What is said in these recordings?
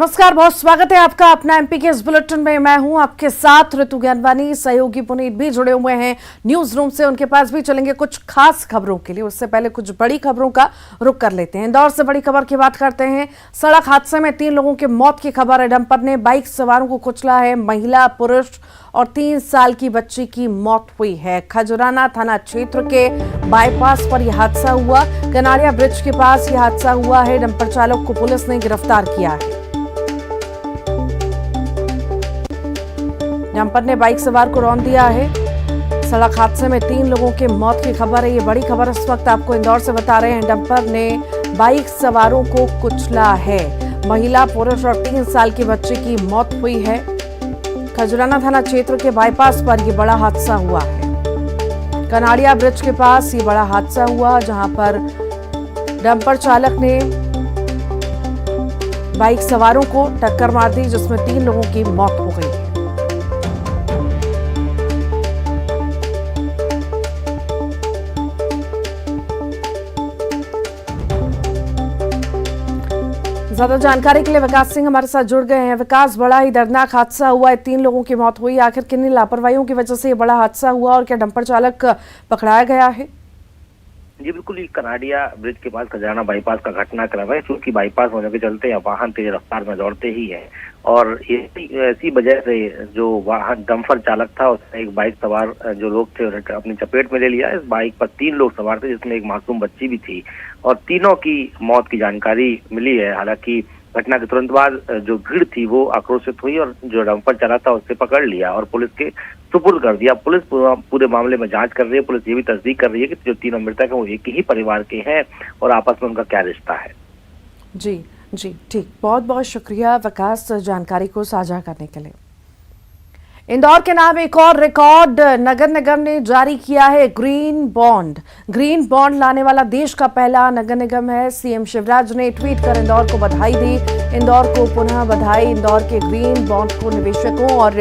नमस्कार, बहुत स्वागत है आपका अपना एमपी के इस बुलेटिन में। मैं हूं आपके साथ ऋतु ज्ञानवानी, सहयोगी पुनीत भी जुड़े हुए हैं न्यूज रूम से। उनके पास भी चलेंगे कुछ खास खबरों के लिए। उससे पहले कुछ बड़ी खबरों का रुख कर लेते हैं। इंदौर से बड़ी खबर की बात करते हैं। सड़क हादसे में 3 लोगों की मौत की खबर है। डंपर ने बाइक सवारों को कुचला है। महिला, पुरुष और 3 साल की बच्ची की मौत हुई है। खजुराना थाना क्षेत्र के बाईपास पर यह हादसा हुआ। कनाड़िया ब्रिज के पास यह हादसा हुआ है। डंपर चालक को पुलिस ने गिरफ्तार किया है। डंपर ने बाइक सवार को रौंद दिया है। सड़क हादसे में 3 लोगों की मौत की खबर है। ये बड़ी खबर इस वक्त आपको इंदौर से बता रहे हैं। डंपर ने बाइक सवारों को कुचला है। महिला, पुरुष और 3 साल की बच्ची की मौत हुई है। खजुराना थाना क्षेत्र के बाईपास पर यह बड़ा हादसा हुआ है। कनाड़िया ब्रिज के पास ये बड़ा हादसा हुआ, जहां पर डंपर चालक ने बाइक सवारों को टक्कर मार दी, जिसमें 3 लोगों की मौत हो गई है। ज्यादा जानकारी के लिए विकास सिंह हमारे साथ जुड़ गए हैं। विकास, बड़ा ही दर्दनाक हादसा हुआ है, 3 लोगों की मौत हुई। आखिर किन्नी लापरवाहियों की वजह से ये बड़ा हादसा हुआ और क्या डंपर चालक पकड़ाया गया है? जी बिल्कुल, ये कनाड़िया ब्रिज के पास खजाना बाईपास का घटनाक्रम है। क्योंकि बाईपास होने के चलते वाहन तेज रफ्तार में दौड़ते ही है और इसी वजह से जो वाहन डंपर चालक था उसने एक बाइक सवार जो लोग थे अपनी चपेट में ले लिया। इस बाइक पर 3 लोग सवार थे, जिसमें एक मासूम बच्ची भी थी और तीनों की मौत की जानकारी मिली है। हालांकि घटना के तुरंत बाद जो भीड़ थी वो आक्रोशित हुई और जो डंपर चालक था उससे पकड़ लिया और पुलिस के सुपुर्द कर दिया। पुलिस पूरे मामले में जांच कर रही है। पुलिस ये भी तस्दीक कर रही है कि जो 3 मृतक हैं वो एक ही परिवार के हैं और आपस में उनका क्या रिश्ता है। जी जी, ठीक, बहुत बहुत शुक्रिया विकास जानकारी को साझा करने के लिए। इंदौर के नाम एक और रिकॉर्ड नगर निगम ने जारी किया है। ग्रीन बॉन्ड लाने वाला देश का पहला नगर निगम है। सीएम शिवराज ने ट्वीट कर इंदौर को बधाई दी। इंदौर को पुनः बधाई। इंदौर के ग्रीन बॉन्ड को निवेशकों और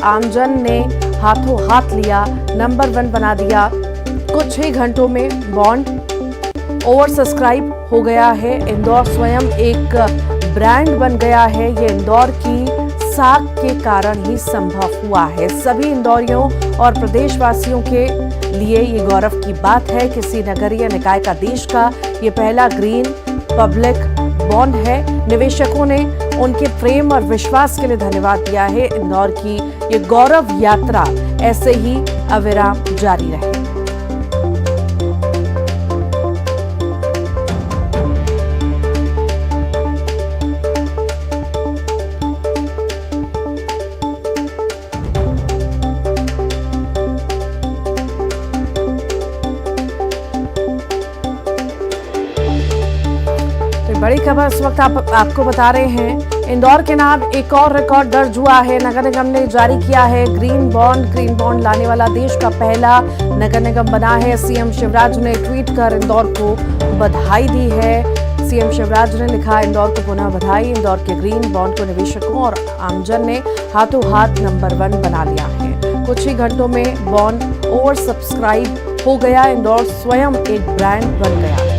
आमजन ने हाथों हाथ लिया, नंबर 1 बना दिया। कुछ ही घंटों में बॉन्ड ओवर सब्सक्राइब हो गया है। इंदौर स्वयं एक ब्रांड बन गया है। ये इंदौर की साख के कारण ही संभव हुआ है। सभी इंदौरियों और प्रदेशवासियों के लिए ये गौरव की बात है। किसी नगरीय निकाय का देश का ये पहला ग्रीन पब्लिक बॉन्ड है। निवेशकों ने उनके प्रेम और विश्वास के लिए धन्यवाद दिया है। इंदौर की ये गौरव यात्रा ऐसे ही अविराम जारी रहे। बड़ी खबर इस वक्त आपको बता रहे हैं। इंदौर के नाम एक और रिकॉर्ड दर्ज हुआ है। नगर निगम ने जारी किया है ग्रीन बॉन्ड लाने वाला देश का पहला नगर निगम बना है। सीएम शिवराज ने ट्वीट कर इंदौर को बधाई दी है। सीएम शिवराज ने लिखा, इंदौर को पुनः बधाई। इंदौर के ग्रीन बॉन्ड को निवेशकों और आमजन ने हाथों हाथ नंबर 1 बना लिया है। कुछ ही घंटों में बॉन्ड ओवर सब्सक्राइब हो गया। इंदौर स्वयं एक ब्रांड बन गया है।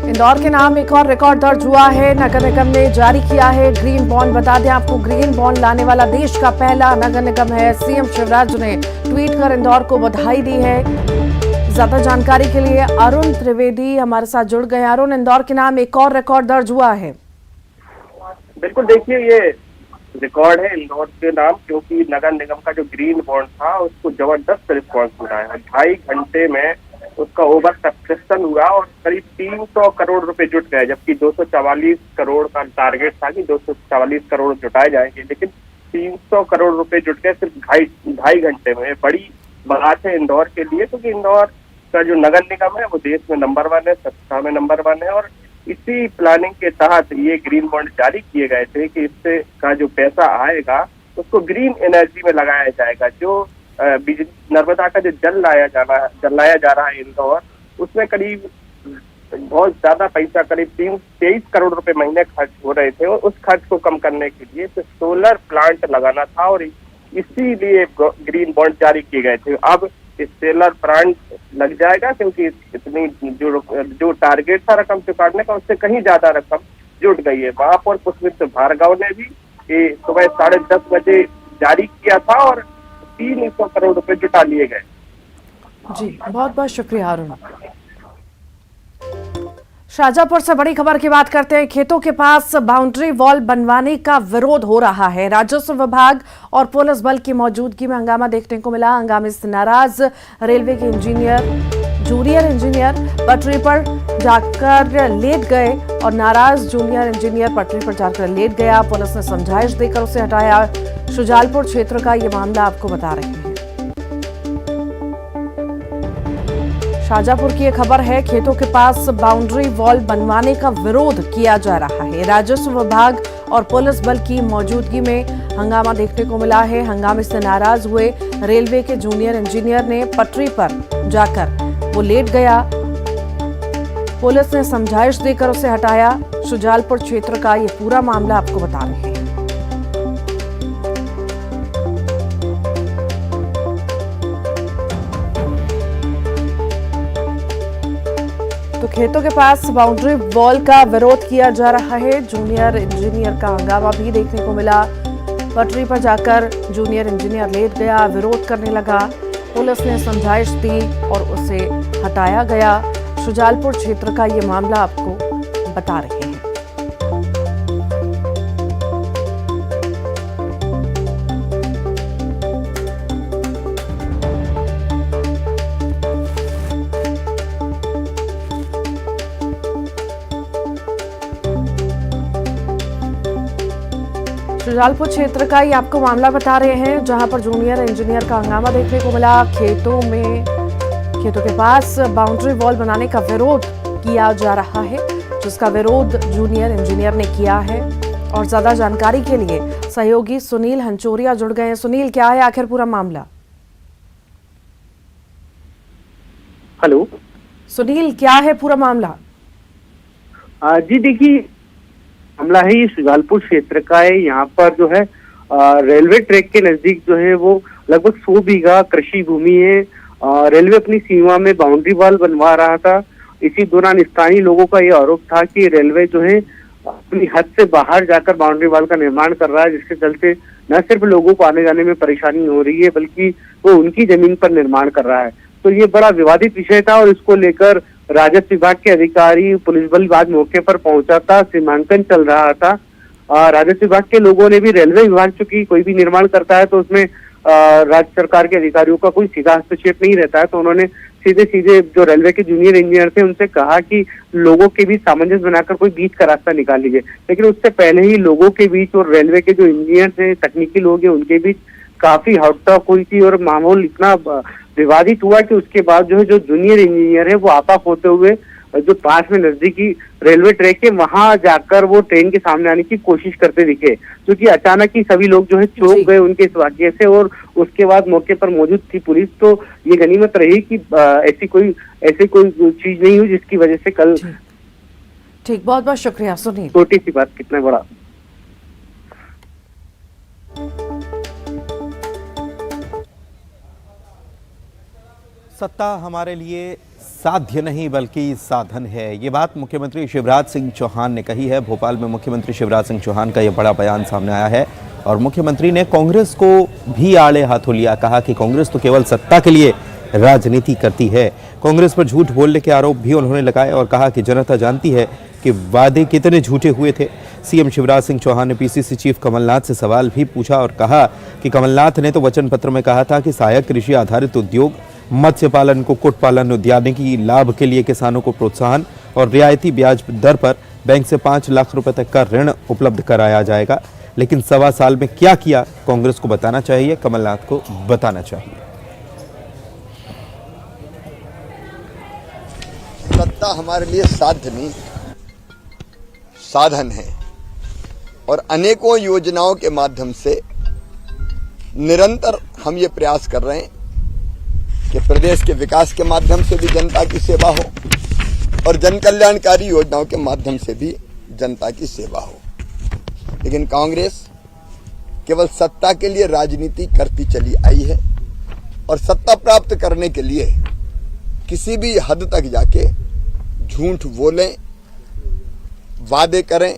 इंदौर के नाम एक और रिकॉर्ड दर्ज हुआ है। नगर निगम ने जारी किया है ग्रीन बॉन्ड। बता दें आपको, ग्रीन बॉन्ड लाने वाला देश का पहला नगर निगम है। सीएम शिवराज ने ट्वीट कर इंदौर को बधाई दी है। ज्यादा जानकारी के लिए अरुण त्रिवेदी हमारे साथ जुड़ गए। अरुण, इंदौर के नाम एक और रिकॉर्ड दर्ज हुआ है। बिल्कुल, देखिए ये रिकॉर्ड है इंदौर के नाम, क्योंकि नगर निगम का जो ग्रीन बॉन्ड था उसको जबरदस्त रिस्पॉन्स मिला है। 2.5 घंटे में उसका ओवर सब्सक्रिप्शन हुआ और करीब 300 करोड़ रुपए जुट गए, जबकि 244 करोड़ का टारगेट था कि 244 करोड़ जुटाए जाएंगे, लेकिन 300 करोड़ रुपए जुट गए सिर्फ 2.5 घंटे में। बड़ी बात है इंदौर के लिए, क्योंकि इंदौर का जो नगर निगम है वो देश में नंबर 1 है, स्वच्छता में नंबर 1 है और इसी प्लानिंग के तहत ये ग्रीन बॉन्ड जारी किए गए थे कि इससे का जो पैसा आएगा उसको ग्रीन एनर्जी में लगाया जाएगा। जो नर्मदा का जो जल लाया जा रहा है इंदौर, उसमें करीब बहुत ज्यादा पैसा, करीब 23 करोड़ रुपए महीने खर्च हो रहे थे, और उस खर्च को कम करने के लिए तो सोलर प्लांट लगाना था, और इसीलिए ग्रीन बॉन्ड जारी किए गए थे। अब इस सोलर प्लांट लग जाएगा, क्योंकि इतनी जो टारगेट था रकम चुकाने का, उससे कहीं ज्यादा रकम जुट गई है। महापौर पुष्पमित्र भार्गव ने भी सुबह 10:30 बजे जारी किया था, और 300 करोड़ रुपए जुटा लिए गए। जी, बहुत बहुत शुक्रिया अरुण। शाहजहांपुर से बड़ी खबर की बात करते हैं। खेतों के पास बाउंड्री वॉल बनवाने का विरोध हो रहा है। राजस्व विभाग और पुलिस बल की मौजूदगी में हंगामा देखने को मिला। हंगामे से नाराज रेलवे के जूनियर इंजीनियर पटरी पर जाकर लेट गए, और नाराज जूनियर इंजीनियर पटरी पर जाकर लेट गया। पुलिस ने समझाइश देकर उसे हटाया। शुजालपुर क्षेत्र का ये मामला आपको बता रहे हैं। शाहजहांपुर की यह खबर है। खेतों के पास बाउंड्री वॉल बनवाने का विरोध किया जा रहा है। राजस्व विभाग और पुलिस बल की मौजूदगी में हंगामा देखने को मिला है। हंगामे से नाराज हुए रेलवे के जूनियर इंजीनियर ने पटरी पर जाकर वो लेट गया। पुलिस ने समझाइश देकर उसे हटाया। शुजालपुर क्षेत्र का ये पूरा मामला आपको बता रहे हैं। तो खेतों के पास बाउंड्री वॉल का विरोध किया जा रहा है। जूनियर इंजीनियर का हंगामा भी देखने को मिला। पटरी पर जाकर जूनियर इंजीनियर लेट गया, विरोध करने लगा। पुलिस ने समझाइश दी और उसे हटाया गया। शुजालपुर क्षेत्र का ये मामला आपको बता रहे हैं। शुजालपुर क्षेत्र का ये आपको मामला बता रहे हैं, जहां पर जूनियर इंजीनियर का हंगामा देखने को मिला। खेतों के पास बाउंड्री वॉल बनाने का विरोध किया जा रहा है, जिसका विरोध जूनियर इंजीनियर ने किया है। और ज्यादा जानकारी के लिए सहयोगी सुनील हंचोरिया जुड़ गए हैं। सुनील, क्या है आखिर पूरा मामला? हेलो सुनील, क्या है पूरा मामला? जी देखिए, मामला है ये शुजालपुर क्षेत्र का है। यहाँ पर जो है रेलवे ट्रैक के नजदीक जो है वो लगभग 100 बीघा कृषि भूमि है। रेलवे अपनी सीमा में बाउंड्री वॉल बनवा रहा था। इसी दौरान स्थानीय लोगों का ये आरोप था कि रेलवे जो है अपनी हद से बाहर जाकर बाउंड्री वॉल का निर्माण कर रहा है, जिसके चलते न सिर्फ लोगों को आने जाने में परेशानी हो रही है, बल्कि वो उनकी जमीन पर निर्माण कर रहा है। तो ये बड़ा विवादित विषय था, और इसको लेकर राजस्व विभाग के अधिकारी, पुलिस बल आज मौके पर पहुंचा था। सीमांकन चल रहा था। राजस्व विभाग के लोगों ने भी, रेलवे विभाग चूंकि कोई भी निर्माण करता है तो उसमें राज्य सरकार के अधिकारियों का कोई सीधा हस्तक्षेप नहीं रहता है, तो उन्होंने सीधे जो रेलवे के जूनियर इंजीनियर थे उनसे कहा कि लोगों के बीच सामंजस्य बनाकर कोई बीच का रास्ता निकाल लीजिए। लेकिन उससे पहले ही लोगों के बीच और रेलवे के जो इंजीनियर थे, तकनीकी लोग हैं, उनके बीच काफी हड़ताल हुई थी, और माहौल इतना विवादित हुआ कि उसके बाद जो जूनियर इंजीनियर है वो आपा होते हुए जो पास में नजदीकी रेलवे ट्रैक है वहां जाकर वो ट्रेन के सामने आने की कोशिश करते दिखे, क्योंकि अचानक ही सभी लोग जो है चौंक गए उनके इस वाकये से। और उसके बाद मौके पर मौजूद थी पुलिस, तो ये गनीमत रही कि ऐसी कोई चीज नहीं हुई जिसकी वजह से कल। ठीक, बहुत बहुत शुक्रिया सुनील। छोटी सी बात, कितना बड़ा। सत्ता हमारे लिए साध्य नहीं बल्कि साधन है, ये बात मुख्यमंत्री शिवराज सिंह चौहान ने कही है। भोपाल में मुख्यमंत्री शिवराज सिंह चौहान का यह बड़ा बयान सामने आया है, और मुख्यमंत्री ने कांग्रेस को भी आड़े हाथों लिया। कहा कि कांग्रेस तो केवल सत्ता के लिए राजनीति करती है। कांग्रेस पर झूठ बोलने के आरोप भी उन्होंने लगाए, और कहा कि जनता जानती है कि वादे कितने झूठे हुए थे। सीएम शिवराज सिंह चौहान ने पीसीसी चीफ कमलनाथ से सवाल भी पूछा, और कहा कि कमलनाथ ने तो वचन पत्र में कहा था कि सहायक कृषि आधारित उद्योग, मत्स्य पालन, कुक्कुट पालन, उद्यानिकी लाभ के लिए किसानों को प्रोत्साहन और रियायती ब्याज दर पर बैंक से 5 लाख रुपए तक का ऋण उपलब्ध कराया जाएगा। लेकिन 1.25 साल में क्या किया, कांग्रेस को बताना चाहिए, कमलनाथ को बताना चाहिए। सत्ता हमारे लिए साध्य नहीं, साधन है, और अनेकों योजनाओं के माध्यम से निरंतर हम ये प्रयास कर रहे हैं कि प्रदेश के विकास के माध्यम से भी जनता की सेवा हो, और जन कल्याणकारी योजनाओं के माध्यम से भी जनता की सेवा हो। लेकिन कांग्रेस केवल सत्ता के लिए राजनीति करती चली आई है और सत्ता प्राप्त करने के लिए किसी भी हद तक जाके झूठ बोलें, वादे करें,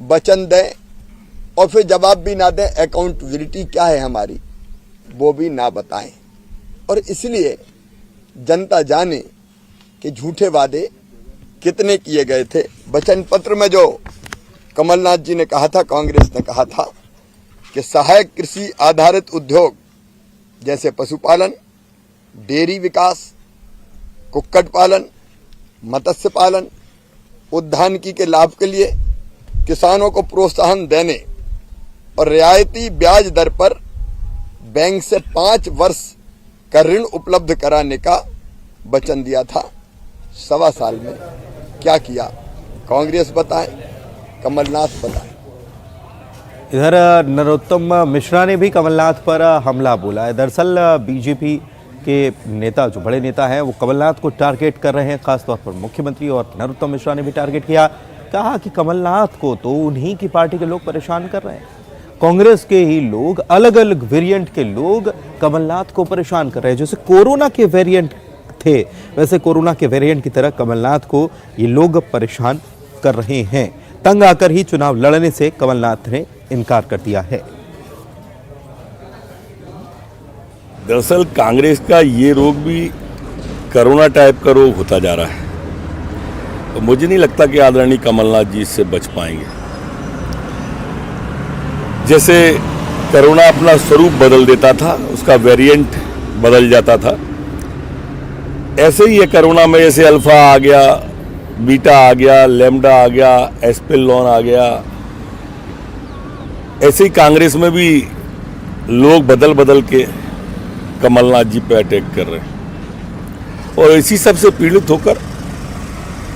वचन दें और फिर जवाब भी ना दें, अकाउंटेबिलिटी क्या है हमारी वो भी ना बताएं। और इसलिए जनता जाने कि झूठे वादे कितने किए गए थे। वचन पत्र में जो कमलनाथ जी ने कहा था, कांग्रेस ने कहा था कि सहायक कृषि आधारित उद्योग जैसे पशुपालन, डेयरी विकास, कुक्कुट पालन, मत्स्य पालन, उद्यानिकी के लाभ के लिए किसानों को प्रोत्साहन देने और रियायती ब्याज दर पर बैंक से 5 वर्ष का ऋण उपलब्ध कराने का वचन दिया था। 1.25 साल में क्या किया, कांग्रेस बताए, कमलनाथ बताए। इधर नरोत्तम मिश्रा ने भी कमलनाथ पर हमला बोला है। दरअसल बीजेपी के नेता, जो बड़े नेता हैं, वो कमलनाथ को टारगेट कर रहे हैं, खासतौर पर मुख्यमंत्री। और नरोत्तम मिश्रा ने भी टारगेट किया, कहा कि कमलनाथ को तो उन्हीं की पार्टी के लोग परेशान कर रहे हैं। कांग्रेस के ही लोग, अलग अलग वेरिएंट के लोग कमलनाथ को परेशान कर रहे हैं। जैसे कोरोना के वेरिएंट थे, वैसे कोरोना के वेरिएंट की तरह कमलनाथ को ये लोग परेशान कर रहे हैं। तंग आकर ही चुनाव लड़ने से कमलनाथ ने इनकार कर दिया है। दरअसल कांग्रेस का ये रोग भी कोरोना टाइप का रोग होता जा रहा है। तो मुझे नहीं लगता कि आदरणीय कमलनाथ जी इससे बच पाएंगे। जैसे कोरोना अपना स्वरूप बदल देता था, उसका वेरिएंट बदल जाता था, ऐसे ही ये कोरोना में जैसे अल्फा आ गया, बीटा आ गया, लैम्डा आ गया, एस्पेलोन आ गया, ऐसे ही कांग्रेस में भी लोग बदल बदल के कमलनाथ जी पे अटैक कर रहे हैं। और इसी सब से पीड़ित होकर,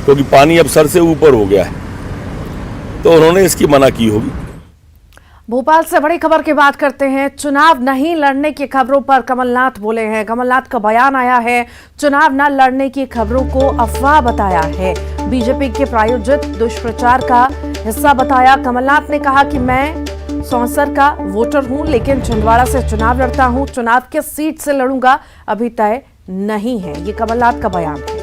क्योंकि पानी अब सर से ऊपर हो गया है, तो उन्होंने इसकी मना की होगी। भोपाल से बड़ी खबर की बात करते हैं। चुनाव नहीं लड़ने की खबरों पर कमलनाथ बोले हैं। कमलनाथ का बयान आया है, चुनाव न लड़ने की खबरों को अफवाह बताया है, बीजेपी के प्रायोजित दुष्प्रचार का हिस्सा बताया। कमलनाथ ने कहा कि मैं सौंसर का वोटर हूं, लेकिन छिंदवाड़ा से चुनाव लड़ता हूं। चुनाव किस सीट से लड़ूंगा अभी तय नहीं है, ये कमलनाथ का बयान है।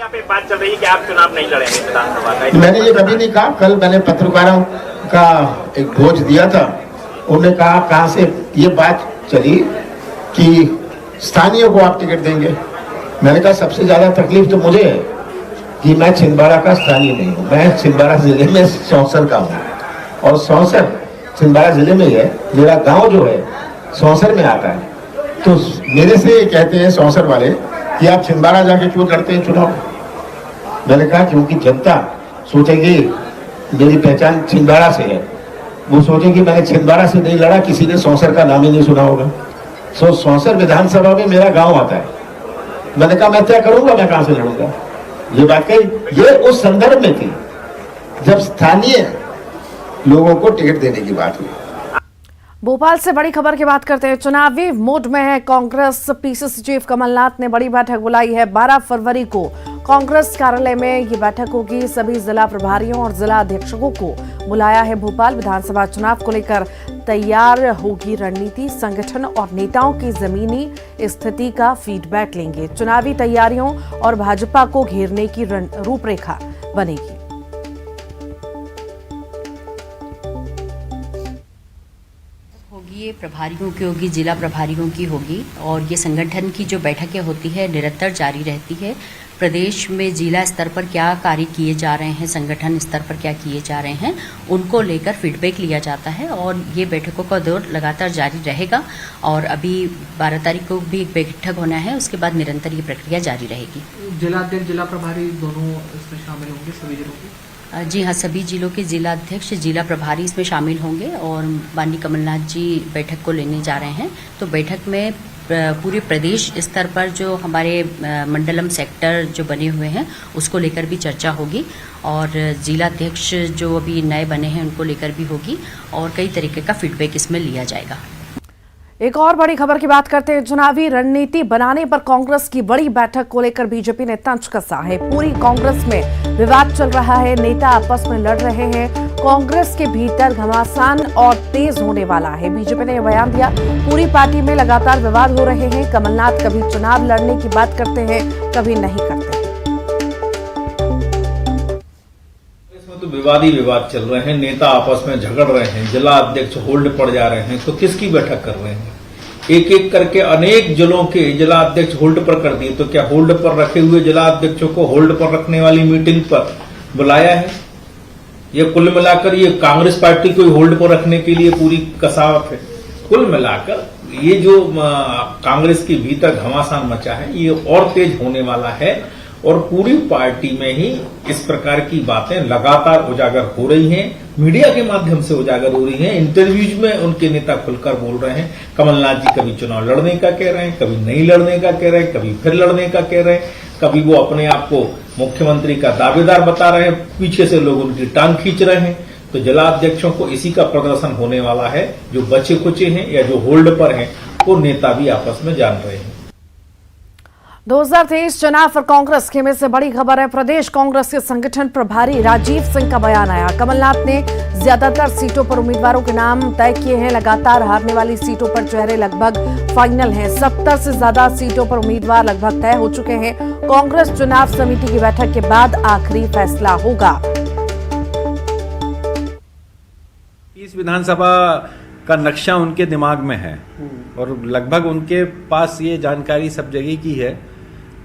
पे बात चल रही है कि आप चुनाव नहीं लड़ेंगे विधानसभा का। मैंने ये कभी नहीं कहा। कल मैंने पत्रकारों का एक भोज दिया था, उन्होंने कहा कहां से ये बात चली कि स्थानीय को आप टिकट देंगे। मैंने कहा सबसे ज्यादा तकलीफ तो मुझे है कि मैं छिंदवाड़ा का स्थानीय नहीं हूँ। मैं छिंदवाड़ा जिले में सौंसर का हूँ और सौंसर छिंदवाड़ा जिले में ही है। मेरा गाँव जो है सौंसर में आता है। तो मेरे से कहते हैं सौंसर वाले कि आप छिंदवाड़ा जाके क्यों लड़ते हैं चुनाव। मैंने कहा क्योंकि जनता सोचेगी मेरी पहचान छिंदवाड़ा से है, वो सोचेगी मैंने छिंदवाड़ा से नहीं लड़ा, किसी ने सौंसर का नाम ही नहीं सुना होगा। सो सौंसर विधानसभा में मेरा गांव आता है। मैंने कहा मैं तय करूंगा मैं कहां से लड़ूंगा। ये बात कही, ये उस संदर्भ में थी जब स्थानीय लोगों को टिकट देने की बात हुई। भोपाल से बड़ी खबर की बात करते हैं। चुनावी मूड में है कांग्रेस। पीसीसी चीफ कमलनाथ ने बड़ी बैठक बुलाई है। 12 फरवरी को कांग्रेस कार्यालय में ये बैठक होगी। सभी जिला प्रभारियों और जिला अध्यक्षों को बुलाया है। भोपाल विधानसभा चुनाव को लेकर तैयार होगी रणनीति। संगठन और नेताओं की जमीनी स्थिति का फीडबैक लेंगे। चुनावी तैयारियों और भाजपा को घेरने की रूपरेखा बनेगी। ये प्रभारियों की होगी, जिला प्रभारियों की होगी और ये संगठन की जो बैठकें होती है निरंतर जारी रहती है। प्रदेश में जिला स्तर पर क्या कार्य किए जा रहे हैं, संगठन स्तर पर क्या किए जा रहे हैं, उनको लेकर फीडबैक लिया जाता है और ये बैठकों का दौर लगातार जारी रहेगा। और अभी 12 तारीख को भी एक बैठक होना है, उसके बाद निरंतर ये प्रक्रिया जारी रहेगी। जिलाध्यक्ष जिला प्रभारी दोनों इसमें शामिल होंगे सभी जिलों के? जी हाँ, सभी जिलों के जिला अध्यक्ष, जिला प्रभारी इसमें शामिल होंगे और माननीय कमलनाथ जी बैठक को लेने जा रहे हैं। तो बैठक में पूरे प्रदेश स्तर पर जो हमारे मंडलम सेक्टर जो बने हुए हैं उसको लेकर भी चर्चा होगी और जिला अध्यक्ष जो अभी नए बने हैं उनको लेकर भी होगी और कई तरीके का फीडबैक इसमें लिया जाएगा। एक और बड़ी खबर की बात करते हैं। चुनावी रणनीति बनाने पर कांग्रेस की बड़ी बैठक को लेकर बीजेपी ने तंज कसा है। पूरी कांग्रेस में विवाद चल रहा है, नेता आपस में लड़ रहे हैं। कांग्रेस के भीतर घमासान और तेज होने वाला है। बीजेपी ने यह बयान दिया, पूरी पार्टी में लगातार विवाद हो रहे हैं। कमलनाथ कभी चुनाव लड़ने की बात करते हैं, कभी नहीं करते। इसमें तो विवाद ही विवाद चल रहे हैं, नेता आपस में झगड़ रहे हैं, जिला अध्यक्ष होल्ड पड़ जा रहे हैं। तो किसकी बैठक कर रहे हैं? एक एक करके अनेक जिलों के जिला अध्यक्ष होल्ड पर कर दिए। तो क्या होल्ड पर रखे हुए जिला अध्यक्षों को होल्ड पर रखने वाली मीटिंग पर बुलाया है? ये कुल मिलाकर ये कांग्रेस पार्टी को होल्ड पर रखने के लिए पूरी कसावट है। कुल मिलाकर ये जो कांग्रेस के भीतर घमासान मचा है, ये और तेज होने वाला है और पूरी पार्टी में ही इस प्रकार की बातें लगातार उजागर हो रही हैं। मीडिया के माध्यम से उजागर हो रही हैं। इंटरव्यूज में उनके नेता खुलकर बोल रहे हैं। कमलनाथ जी कभी चुनाव लड़ने का कह रहे हैं, कभी नहीं लड़ने का कह रहे हैं, कभी फिर लड़ने का कह रहे हैं, कभी वो अपने आप को मुख्यमंत्री का दावेदार बता रहे हैं, पीछे से लोग उनकी टांग खींच रहे हैं। तो जिला अध्यक्षों को इसी का प्रदर्शन होने वाला है। जो बचे खुचे हैं या जो होल्ड पर हैं, वो नेता भी आपस में जान रहे हैं। 2023 चुनाव पर कांग्रेस खेमे से बड़ी खबर है। प्रदेश कांग्रेस के संगठन प्रभारी राजीव सिंह का बयान आया। कमलनाथ ने ज्यादातर सीटों पर उम्मीदवारों के नाम तय किए हैं। लगातार हारने वाली सीटों पर चेहरे लगभग फाइनल हैं। 70 से ज्यादा सीटों पर उम्मीदवार लगभग तय हो चुके हैं। कांग्रेस चुनाव समिति की बैठक के बाद आखिरी फैसला होगा। इस विधानसभा का नक्शा उनके दिमाग में है और लगभग उनके पास ये जानकारी सब जगह की है।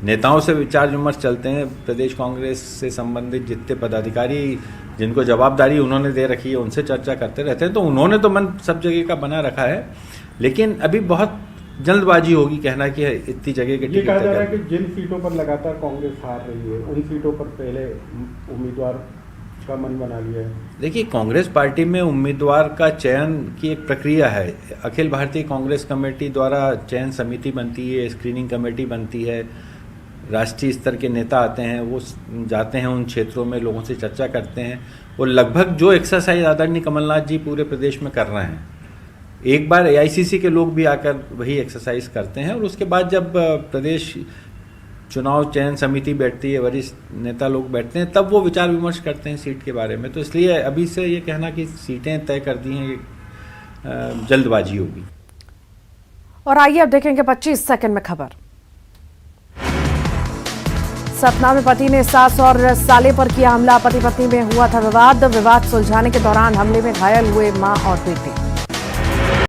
नेताओं से विचार विमर्श चलते हैं। प्रदेश कांग्रेस से संबंधित जितने पदाधिकारी जिनको जवाबदारी उन्होंने दे रखी है, उनसे चर्चा करते रहते हैं। तो उन्होंने तो मन सब जगह का बना रखा है, लेकिन अभी बहुत जल्दबाजी होगी कहना कि इतनी जगह के टिकट कहा जा रहा है कि जिन सीटों पर लगातार कांग्रेस हार रही है, उन सीटों पर पहले उम्मीदवार का मन बना लिया है। देखिए, कांग्रेस पार्टी में उम्मीदवार का चयन की एक प्रक्रिया है। अखिल भारतीय कांग्रेस कमेटी द्वारा चयन समिति बनती है, स्क्रीनिंग कमेटी बनती है, राष्ट्रीय स्तर के नेता आते हैं, वो जाते हैं उन क्षेत्रों में, लोगों से चर्चा करते हैं। वो लगभग जो एक्सरसाइज आदरणीय कमलनाथ जी पूरे प्रदेश में कर रहे हैं, एक बार AICC के लोग भी आकर वही एक्सरसाइज करते हैं। और उसके बाद जब प्रदेश चुनाव चयन समिति बैठती है, वरिष्ठ नेता लोग बैठते हैं, तब वो विचार विमर्श करते हैं सीट के बारे में। तो इसलिए अभी से ये कहना कि सीटें तय कर दी हैं, जल्दबाजी होगी। और आइए अब देखेंगे 25 सेकंड में खबर। सतना में पति ने सास और साले पर किया हमला। पति पत्नी में हुआ था विवाद। विवाद सुलझाने के दौरान हमले में घायल हुए मां और बेटी।